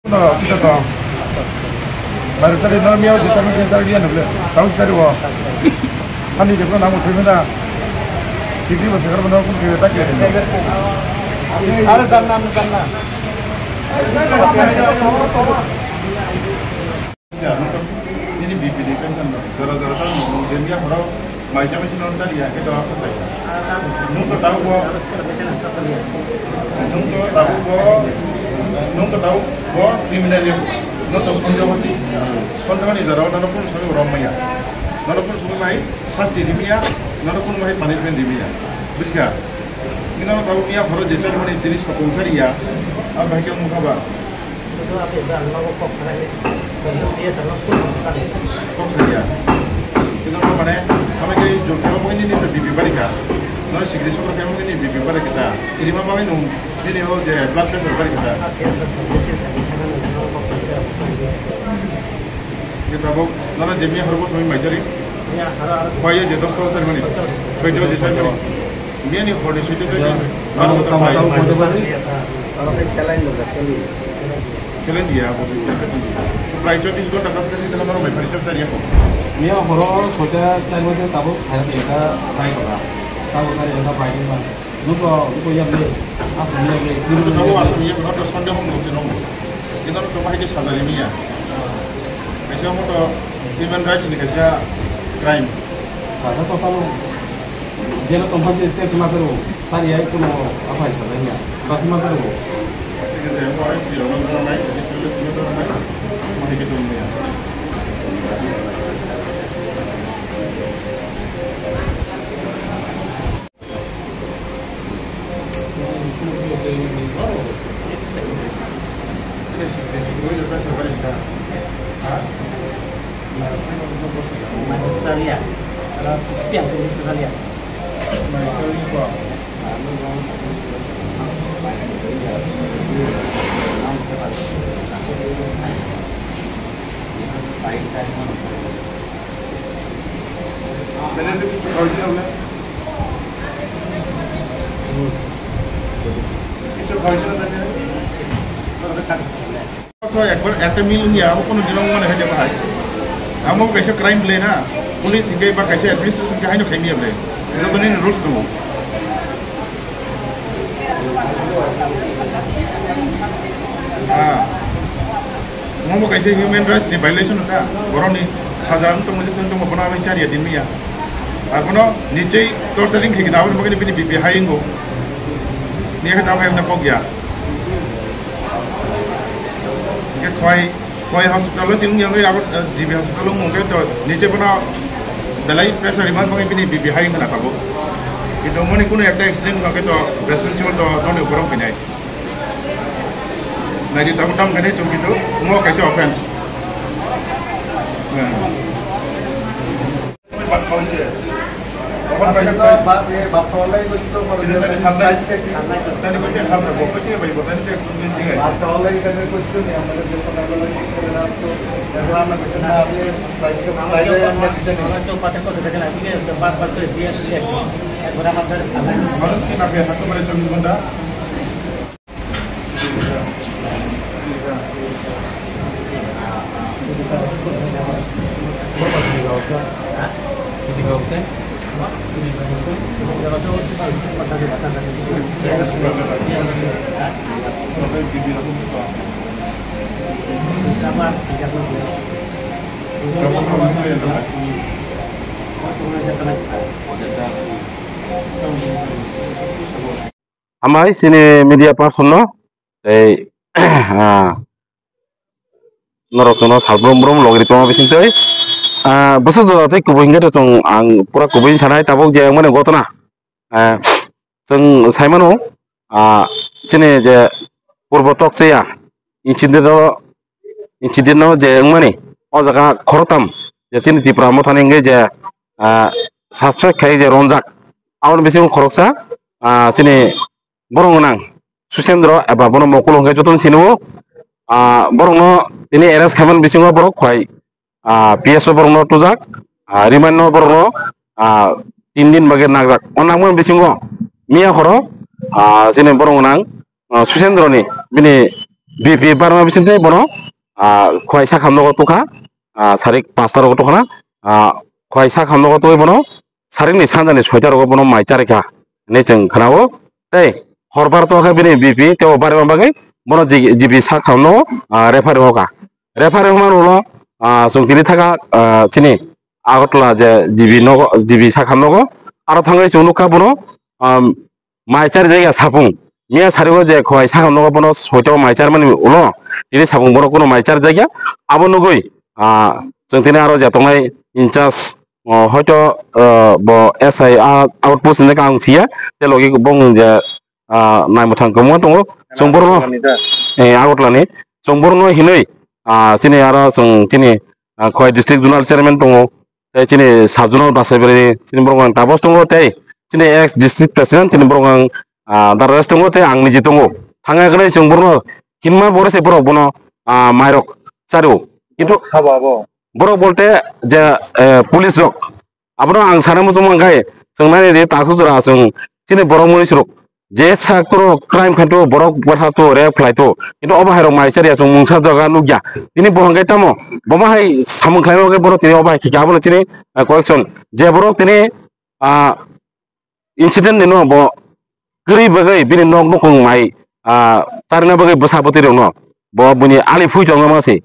kita tahu. Baru tadi normal kita mungkin tadi dia nggak tahu sekali wah. Kan dia juga namun sebenarnya. Jadi masih kalau menurut kita tak kira. Ada tanam. Ini BPD kan gara-gara kan kemudian dia orang macam-macam orang tadi ya kita apa saja. Nunggu tahu gua criminal yang nunggu sekolah kan itu orang pun semua orang maya. Orang pun semua mai sasi dimia, orang pun mai punishment dimia. Bisa? Ini orang tahu dia harus jadi mana jenis kepolisian ya. Apa yang muka bah? Itu apa ya? Lalu kok kerana dia terlalu kok saja. Kita apa mana? Kami ke Jogja mungkin ini bibi balik. Nah, segera suka kami ini bibi balik kita. Ini mama ini oh je blood pressure balik kita. Kita bawa, nara jemiah harus kami macari. Kaya je dos tahun termani. Kaya je saya ni. Dia ni kode situ tu. Kalau kalau selain loh, selain dia, supply chain itu tak kasih kasih dalam orang berpikir tadi aku. Ni orang soja selain itu tahu saya kita try lah. Tahu tadi kita try ni mah. Lupa yang ni asal ni. Lupa tahu asal ni kalau terus pandai orang mesti nong. Kita tu cuma itu sahaja ni ya. Macam tu human rights ni kerja crime. Kalau tu kalau dia nak tempat dia cuma seru. Tadi itu no apa istilahnya? Pasti macam tu. Kita yang orang sendiri orang ramai, jadi sulit kita ramai. Mari kita ni ya. Australia, kalau tiang di Australia. একটা মিল নিয়ে কোনো দিন মনে হয় ভাই আমার কাছে crime play না পুলিশ হিংগে বা কাছে অ্যাডমিনিস্ট্রেশন কে হাইনো খাইনি আপনি এটা তো নিন রুলস দङ mau kaise human rights ni violation ta boroni saja untuk majlis untuk mengapa cari ya dinmiya akono nichei torturing ke kita awal mungkin ini bibi haingo ni kan apa yang nak ya ke koi hospital sing yang aku GB hospital mungkin tu nichei pun dalai pressure riman mungkin ini bibi haing nak tahu itu mungkin kuno ada accident mungkin tu responsible tu non ukurang pinai. Nah di tamu-tamu kan itu gitu, mau kasih offense. Amai sini media person no, norotono salbrom logri pama bising coy, bosok jodoh tu kubing kita cong ang pura kubing sana tabok je mana gotona, cong saya mano, sini je purbotok saya, insiden no je mana, oh jaga korotam, je sini di pramotan ingge je, suspect kai je ronjak, awal bising koroksa, sini borong nang Susendro apa borong mau kulung kayak jodoh sini borong no ini eras kaman bising borong kuai PSO borong no tuzak riman no borong no tindin bagian nagak onang mo bising mia horo sini borong nang Susendro ni bini BP barang bisinte bono khoisa khamno toka sarik 5 ro tokana khoisa khamno to bono sarik ni sandani 6 ro bono mai charika ne jeng khanao tei horbar to ka bini BP te bare bagai bono GB sa khamno refer hoka refer man ulo sungtini thaka chini agotla je GB sa khamno aro thangai chungnuka bono mai char jaiga sapung Mia sariwo je khoi sa khamno bono soito mai char mani ulo ini sapung bono kono mai char jaiga abo nugui sungtini aro je tongai incas hoito bo SI outpost ne kang sia te logi bong je nai muthang komo tongo songborno agotlani songborno hinoi chini aro song chini khoi district zonal chairman tongo te chini sub zonal basebere chini borong tabos tongo te chini ex district president chini borong the rest tongo te angni ji tongo thanga gele songborno hinma bore se borok bono mairok charu kintu Hababo. borok bolte je police rok abro ang sanamo jomangkai songnani de takujura song chini borok moni surok je sakro crime khanto borok barha to re fly to kintu obahairo maisari asung mungsa jaga nugya tini bohangai tamo bomahai samung khlaimo ge borok tini obahai kikabon chini correction je borok tini incident nino bo gri bagai bini nok nokong mai tarina bagai besapoti rong bo buni ali phui jong mase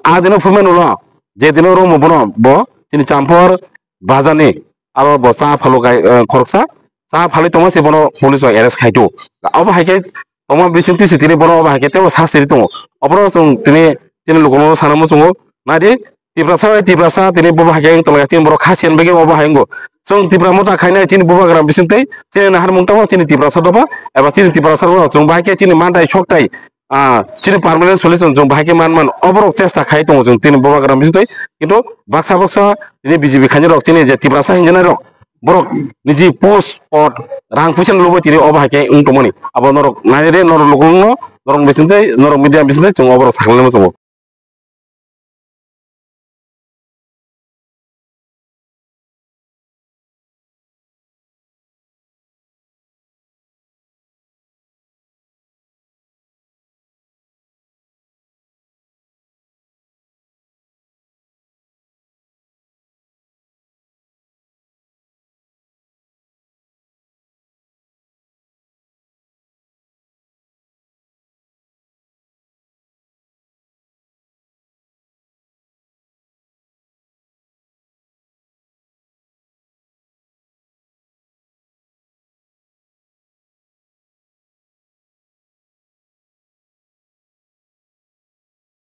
adino phumen ulo je dino romo bono bo chini champor bajani aro bo sa phalo gai khoroksa sa phali toma se bono police arrest khaito aba haike toma bisinti sitini bono aba haike te sasiri tongo obro song tini chini lukono sanamo songo nadi tibrasa tini boba haike tolaga tin boro khasian bege oba haingo song tibra mota khaina chini boba gram bisinte chini nahar mungtawa chini tibrasa doba eba chini tibrasa ro song baike chini mandai shoktai chini permanent solution jong baike man obrok chesta khai tongo jong tini boba gram bisinte kintu baksa tini BJP khani rok chini je tibrasa hinjana rok borok niji post pot rang puchen lobo tiri oba haike ungtomoni abo norok naire norok lokulno norok bisinte norok media bisinte jong obrok sakhlemo songo